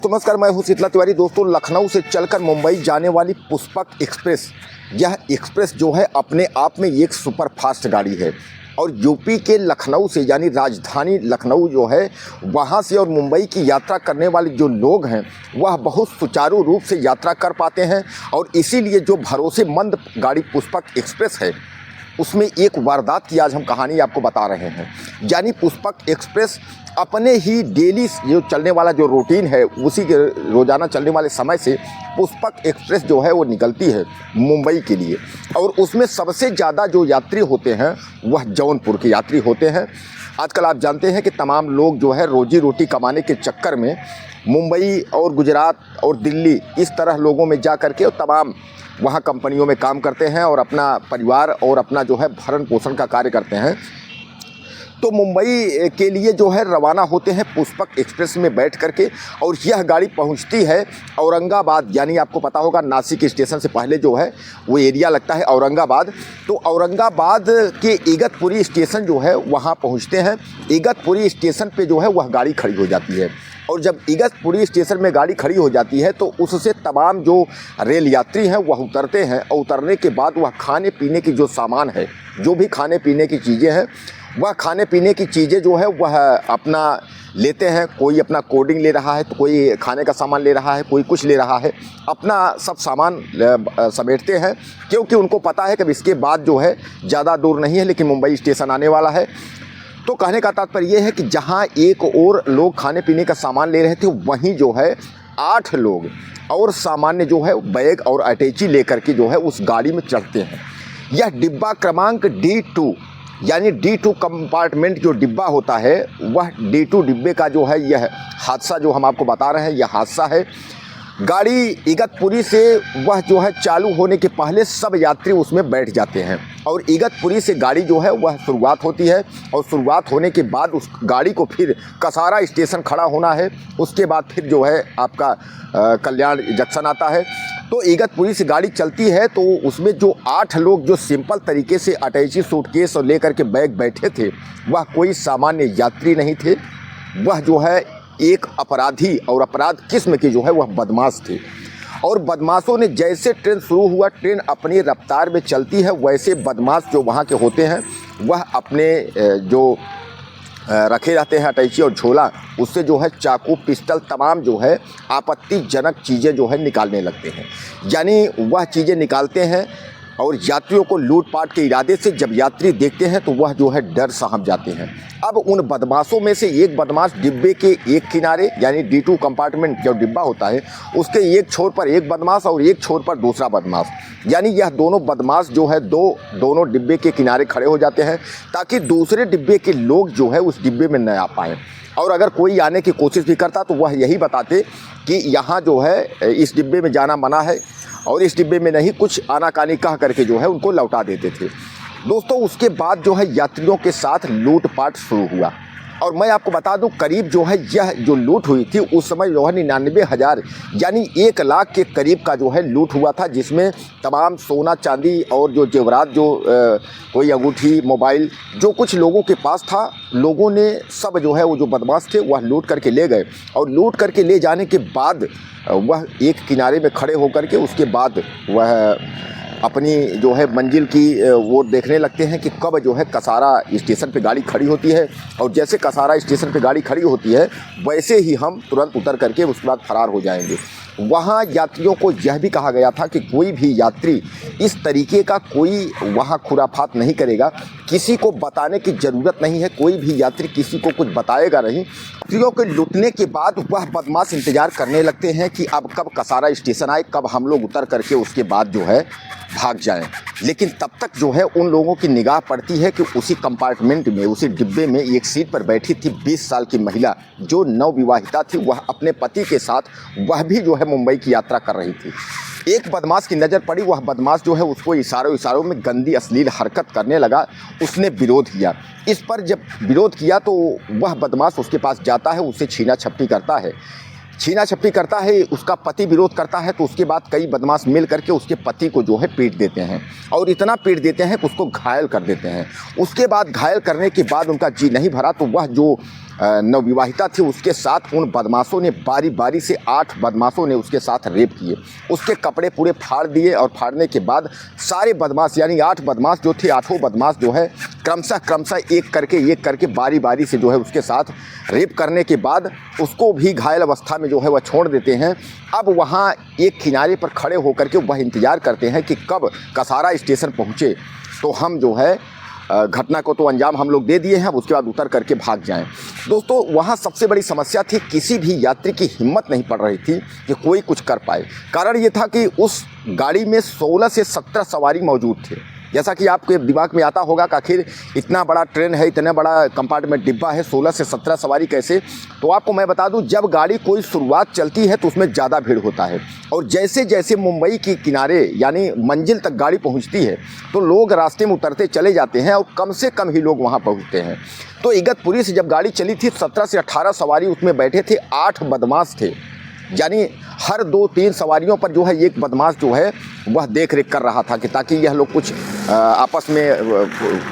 नमस्कार, मैं हूं शीतला तिवारी। दोस्तों, लखनऊ से चलकर मुंबई जाने वाली पुष्पक एक्सप्रेस, यह एक्सप्रेस जो है अपने आप में एक सुपर फास्ट गाड़ी है। और यूपी के लखनऊ से, यानी राजधानी लखनऊ जो है, वहां से और मुंबई की यात्रा करने वाले जो लोग हैं वह बहुत सुचारू रूप से यात्रा कर पाते हैं। और इसीलिए जो भरोसेमंद गाड़ी पुष्पक एक्सप्रेस है, उसमें एक वारदात की आज हम कहानी आपको बता रहे हैं। यानी पुष्पक एक्सप्रेस अपने ही डेली जो चलने वाला जो रूटीन है, उसी के रोज़ाना चलने वाले समय से पुष्पक एक्सप्रेस जो है वो निकलती है मुंबई के लिए। और उसमें सबसे ज़्यादा जो यात्री होते हैं वह जौनपुर के यात्री होते हैं। आजकल आप जानते हैं कि तमाम लोग जो है रोजी रोटी कमाने के चक्कर में मुंबई और गुजरात और दिल्ली, इस तरह लोगों में जा कर के और तमाम वहाँ कंपनियों में काम करते हैं और अपना परिवार और अपना जो है भरण पोषण का कार्य करते हैं। तो मुंबई के लिए जो है रवाना होते हैं पुष्पक एक्सप्रेस में बैठ करके। और यह गाड़ी पहुंचती है औरंगाबाद, यानी आपको पता होगा नासिक स्टेशन से पहले जो है वो एरिया लगता है औरंगाबाद। तो औरंगाबाद के इगतपुरी स्टेशन जो है वहाँ पहुँचते हैं। इगतपुरी स्टेशन पे जो है वह गाड़ी खड़ी हो जाती है। और जब इगतपुरी स्टेशन में गाड़ी खड़ी हो जाती है तो उससे तमाम जो रेल यात्री हैं वह उतरते हैं। और उतरने के बाद वह खाने पीने की जो सामान है, जो भी खाने पीने की चीज़ें हैं, वह खाने पीने की चीज़ें जो है वह अपना लेते हैं। कोई अपना कोल्ड ड्रिंक ले रहा है, तो कोई खाने का सामान ले रहा है, कोई कुछ ले रहा है, अपना सब सामान समेटते हैं। क्योंकि उनको पता है कि इसके बाद जो है ज़्यादा दूर नहीं है, लेकिन मुंबई स्टेशन आने वाला है। तो कहने का तात्पर्य यह है कि जहां एक और लोग खाने पीने का सामान ले रहे थे, वहीं जो है 8 लोग और सामान्य जो है बैग और अटैची लेकर के जो है उस गाड़ी में चढ़ते हैं। यह डिब्बा क्रमांक D2, यानी D2 कंपार्टमेंट जो डिब्बा होता है, वह D2 डिब्बे का जो है यह हादसा जो हम आपको बता रहे हैं, यह हादसा है। गाड़ी इगतपुरी से वह जो है चालू होने के पहले सब यात्री उसमें बैठ जाते हैं। और इगतपुरी से गाड़ी जो है वह शुरुआत होती है। और शुरुआत होने के बाद उस गाड़ी को फिर कसारा स्टेशन खड़ा होना है। उसके बाद फिर जो है आपका कल्याण जंक्शन आता है। तो इगतपुरी से गाड़ी चलती है तो उसमें जो 8 लोग जो सिंपल तरीके से अटैची सूटकेस और लेकर के बैग बैठे थे, वह कोई सामान्य यात्री नहीं थे। वह जो है एक अपराधी और अपराध किस्म के जो है वह बदमाश थे। और बदमाशों ने जैसे ट्रेन शुरू हुआ, ट्रेन अपनी रफ्तार में चलती है, वैसे बदमाश जो वहाँ के होते हैं वह अपने जो रखे रहते हैं अटैची और झोला, उससे जो है चाकू, पिस्टल, तमाम जो है आपत्तिजनक चीज़ें जो है निकालने लगते हैं। यानी वह चीज़ें निकालते हैं और यात्रियों को लूटपाट के इरादे से जब यात्री देखते हैं तो वह जो है डर सहम जाते हैं। अब उन बदमाशों में से एक बदमाश डिब्बे के एक किनारे, यानी D2 कंपार्टमेंट जो डिब्बा होता है, उसके एक छोर पर एक बदमाश और एक छोर पर दूसरा बदमाश, यानी यह दोनों बदमाश जो है दोनों डिब्बे के किनारे खड़े हो जाते हैं ताकि दूसरे डिब्बे के लोग जो है उस डिब्बे में न आ पाएँ। और अगर कोई आने की कोशिश भी करता तो वह यही बताते कि यहाँ जो है इस डिब्बे में जाना मना है और इस डिब्बे में नहीं, कुछ आनाकानी कह करके जो है उनको लौटा देते थे। दोस्तों, उसके बाद जो है यात्रियों के साथ लूटपाट शुरू हुआ। और मैं आपको बता दूं, करीब जो है यह जो लूट हुई थी उस समय जो है 99,000 यानी 1 लाख के करीब का जो है लूट हुआ था, जिसमें तमाम सोना चांदी और जो जेवरात, जो कोई अंगूठी, मोबाइल, जो कुछ लोगों के पास था, लोगों ने सब जो है वो जो बदमाश थे वह लूट करके ले गए। और लूट करके ले जाने के बाद वह एक किनारे में खड़े होकर के उसके बाद वह अपनी जो है मंजिल की वो देखने लगते हैं कि कब जो है कसारा स्टेशन पे गाड़ी खड़ी होती है। और जैसे कसारा स्टेशन पे गाड़ी खड़ी होती है वैसे ही हम तुरंत उतर करके उसके बाद फरार हो जाएंगे। वहाँ यात्रियों को यह भी कहा गया था कि कोई भी यात्री इस तरीके का कोई वहाँ खुराफात नहीं करेगा, किसी को बताने की ज़रूरत नहीं है, कोई भी यात्री किसी को कुछ बताएगा नहीं। यात्रियों के लूटने के बाद वह बदमाश इंतज़ार करने लगते हैं कि अब कब कसारा स्टेशन आए, कब हम लोग उतर करके उसके बाद जो है भाग जाएं। लेकिन तब तक जो है उन लोगों की निगाह पड़ती है कि उसी कंपार्टमेंट में, उसी डिब्बे में एक सीट पर बैठी थी 20 साल की महिला, जो नवविवाहिता थी। वह अपने पति के साथ वह भी जो है मुंबई की यात्रा कर रही थी। एक बदमाश की नज़र पड़ी, वह बदमाश जो है उसको इशारों में गंदी अश्लील हरकत करने लगा। उसने विरोध किया। इस पर जब विरोध किया तो वह बदमाश उसके पास जाता है, उसे छीना झपटी करता है। छीना झपटी करता है, उसका पति विरोध करता है, तो उसके बाद कई बदमाश मिल करके उसके पति को जो है पीट देते हैं। और इतना पीट देते हैं कि उसको घायल कर देते हैं। उसके बाद घायल करने के बाद उनका जी नहीं भरा तो वह जो नवविवाहिता थी, उसके साथ उन बदमाशों ने बारी बारी से 8 बदमाशों ने उसके साथ रेप किए। उसके कपड़े पूरे फाड़ दिए और फाड़ने के बाद सारे बदमाश यानी 8 बदमाश जो थे, 8 बदमाश जो है क्रमशः एक करके बारी बारी से जो है उसके साथ रेप करने के बाद उसको भी घायल अवस्था में जो है वह छोड़ देते हैं। अब वहाँ एक किनारे पर खड़े होकर के वह इंतज़ार करते हैं कि कब कसारा स्टेशन पहुँचे तो हम जो है घटना को तो अंजाम हम लोग दे दिए हैं, अब उसके बाद उतर करके भाग जाएं। दोस्तों वहाँ सबसे बड़ी समस्या थी, किसी भी यात्री की हिम्मत नहीं पड़ रही थी कि कोई कुछ कर पाए। कारण ये था कि उस गाड़ी में 16 से 17 सवारी मौजूद थे। जैसा कि आपके दिमाग में आता होगा कि आखिर इतना बड़ा ट्रेन है, इतना बड़ा कंपार्टमेंट डिब्बा है, 16 से 17 सवारी कैसे। तो आपको मैं बता दूं, जब गाड़ी कोई शुरुआत चलती है तो उसमें ज़्यादा भीड़ होता है और जैसे जैसे मुंबई के किनारे यानी मंजिल तक गाड़ी पहुंचती है तो लोग रास्ते में उतरते चले जाते हैं और कम से कम ही लोग वहां पहुंचते हैं। तो इगतपुरी से जब गाड़ी चली थी 17 से 18 सवारी उसमें बैठे थे, 8 बदमाश थे, यानी हर 2-3 सवारियों पर जो है एक बदमाश जो है वह देख रेख कर रहा था कि ताकि यह लोग कुछ आपस में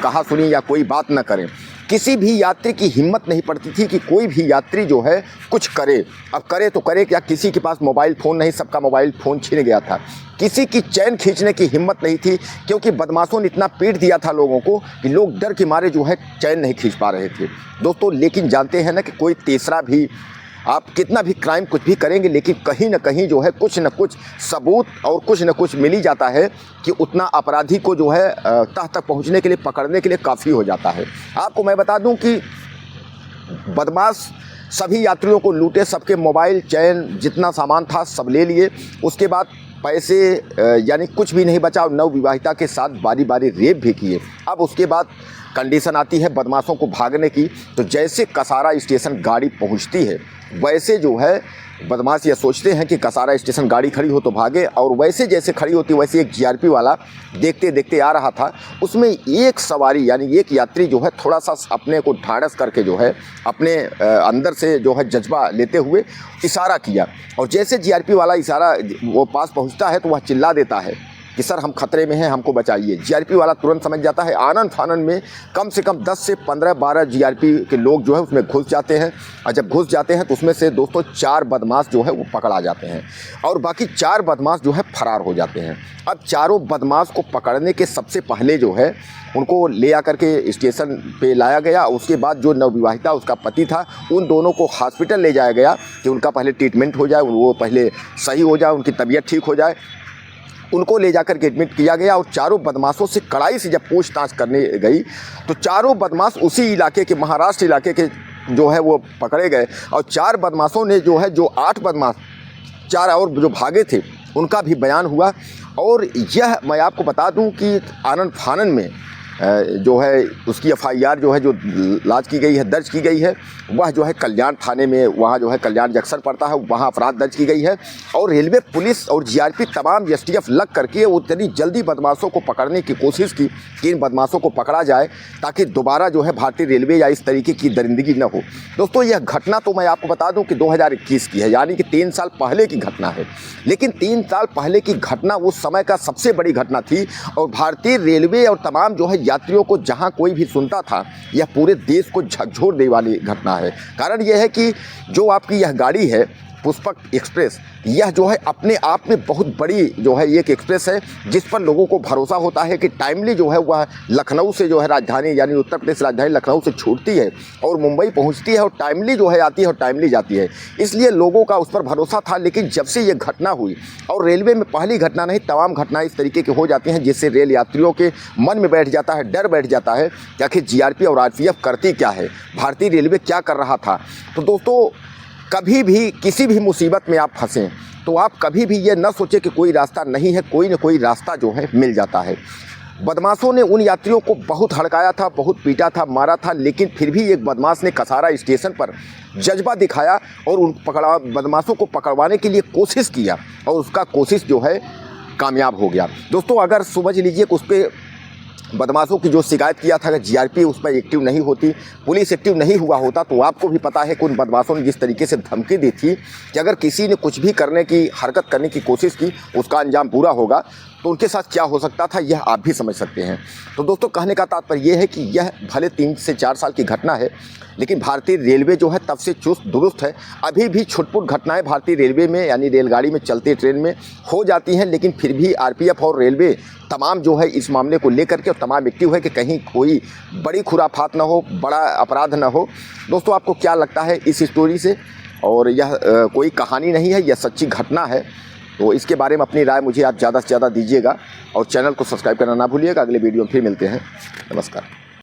कहा सुनी या कोई बात न करें। किसी भी यात्री की हिम्मत नहीं पड़ती थी कि कोई भी यात्री जो है कुछ करे। अब करे तो करे क्या, किसी के पास मोबाइल फ़ोन नहीं, सबका मोबाइल फ़ोन छीन गया था। किसी की चैन खींचने की हिम्मत नहीं थी क्योंकि बदमाशों ने इतना पीट दिया था लोगों को कि लोग डर के मारे जो है चैन नहीं खींच पा रहे थे। दोस्तों लेकिन जानते हैं ना कि कोई तीसरा भी, आप कितना भी क्राइम कुछ भी करेंगे लेकिन कहीं ना कहीं जो है कुछ न कुछ सबूत और कुछ न कुछ मिल ही जाता है कि उतना अपराधी को जो है तह तक पहुंचने के लिए, पकड़ने के लिए काफ़ी हो जाता है। आपको मैं बता दूं कि बदमाश सभी यात्रियों को लूटे, सबके मोबाइल, चैन, जितना सामान था सब ले लिए। उसके बाद पैसे यानी कुछ भी नहीं बचा और नवविवाहिता के साथ बारी बारी रेप भी किए। अब उसके बाद कंडीशन आती है बदमाशों को भागने की। तो जैसे कसारा स्टेशन गाड़ी पहुंचती है वैसे जो है बदमाश ये सोचते हैं कि कसारा स्टेशन गाड़ी खड़ी हो तो भागे, और वैसे जैसे खड़ी होती वैसे एक जीआरपी वाला देखते देखते आ रहा था। उसमें एक सवारी यानी एक यात्री जो है थोड़ा सा अपने को ढाढ़स करके जो है अपने अंदर से जो है जज्बा लेते हुए इशारा किया, और जैसे जीआरपी वाला इशारा वो पास पहुंचता है तो वह चिल्ला देता है कि सर हम खतरे में हैं, हमको बचाइए। जीआरपी वाला तुरंत समझ जाता है। आनन फानन में कम से कम 10 से 15-12 जीआरपी के लोग जो है उसमें घुस जाते हैं, और जब घुस जाते हैं तो उसमें से दोस्तों 4 बदमाश जो है वो पकड़ा जाते हैं और बाकी 4 बदमाश जो है फरार हो जाते हैं। अब चारों बदमाश को पकड़ने के सबसे पहले जो है उनको ले आकर के स्टेशन पे लाया गया। उसके बाद जो नवविवाहिता उसका पति था उन दोनों को हॉस्पिटल ले जाया गया कि उनका पहले ट्रीटमेंट हो जाए, वो पहले सही हो जाए, उनकी तबीयत ठीक हो जाए। उनको ले जाकर के एडमिट किया गया और चारों बदमाशों से कड़ाई से जब पूछताछ करने गई तो चारों बदमाश उसी इलाके के, महाराष्ट्र इलाके के जो है वो पकड़े गए। और 4 बदमाशों ने जो है, जो 8 बदमाश, 4 और जो भागे थे उनका भी बयान हुआ। और यह मैं आपको बता दूं कि आनन फानन में जो है उसकी एफआईआर जो है जो लाज की गई है, दर्ज की गई है, वह जो है कल्याण थाने में, वहाँ जो है कल्याण जंक्शन पड़ता है, वहाँ अपराध दर्ज की गई है। और रेलवे पुलिस और जीआरपी तमाम एसटीएफ लग करके उतनी जल्दी बदमाशों को पकड़ने की कोशिश की कि इन बदमाशों को पकड़ा जाए ताकि दोबारा जो है भारतीय रेलवे या इस तरीके की दरिंदगी न हो। दोस्तों यह घटना तो मैं आपको बता दूं कि 2021 की है, यानी कि 3 साल पहले की घटना है। लेकिन 3 साल पहले की घटना उस समय का सबसे बड़ी घटना थी और भारतीय रेलवे और तमाम जो है यात्रियों को जहां कोई भी सुनता था, यह पूरे देश को झकझोर देने वाली घटना है। कारण यह है कि जो आपकी यह गाड़ी है पुष्पक एक्सप्रेस, यह जो है अपने आप में बहुत बड़ी जो है एक एक्सप्रेस है जिस पर लोगों को भरोसा होता है कि टाइमली जो है वह लखनऊ से जो है राजधानी यानी उत्तर प्रदेश राजधानी लखनऊ से छूटती है और मुंबई पहुंचती है और टाइमली जो है आती है और टाइमली जाती है, इसलिए लोगों का उस पर भरोसा था। लेकिन जब से ये घटना हुई, और रेलवे में पहली घटना नहीं तमाम घटनाएं इस तरीके की हो जाती हैं जिससे रेल यात्रियों के मन में बैठ जाता है, डर बैठ जाता है कि आखिर जीआरपी और आरपीएफ करती क्या है, भारतीय रेलवे क्या कर रहा था। तो दोस्तों कभी भी किसी भी मुसीबत में आप फंसें तो आप कभी भी ये न सोचें कि कोई रास्ता नहीं है, कोई न कोई रास्ता जो है मिल जाता है। बदमाशों ने उन यात्रियों को बहुत हड़काया था, बहुत पीटा था, मारा था, लेकिन फिर भी एक बदमाश ने कसारा स्टेशन पर जज्बा दिखाया और उन बदमाशों को पकड़वाने के लिए कोशिश किया और उसका कोशिश जो है कामयाब हो गया। दोस्तों अगर समझ लीजिए कि उस पर बदमाशों की जो शिकायत किया था, अगर जीआरपी उस पर एक्टिव नहीं होती, पुलिस एक्टिव नहीं हुआ होता, तो आपको भी पता है कि उन बदमाशों ने जिस तरीके से धमकी दी थी कि अगर किसी ने कुछ भी करने की हरकत करने की कोशिश की उसका अंजाम पूरा होगा, तो उनके साथ क्या हो सकता था यह आप भी समझ सकते हैं। तो दोस्तों कहने का तात्पर्य यह है कि यह भले 3 से 4 साल की घटना है, लेकिन भारतीय रेलवे जो है तब से चुस्त दुरुस्त है। अभी भी छुटपुट घटनाएं भारतीय रेलवे में यानी रेलगाड़ी में चलते ट्रेन में हो जाती हैं, लेकिन फिर भी आरपीएफ और रेलवे तमाम जो है इस मामले को लेकर के और तमाम एक्टिव है कि कहीं कोई बड़ी खुराफात ना हो, बड़ा अपराध ना हो। दोस्तों आपको क्या लगता है इस स्टोरी से? और यह कोई कहानी नहीं है, यह सच्ची घटना है। तो इसके बारे में अपनी राय मुझे आप ज़्यादा से ज़्यादा दीजिएगा और चैनल को सब्सक्राइब करना ना भूलिएगा। अगले वीडियो में फिर मिलते हैं। नमस्कार।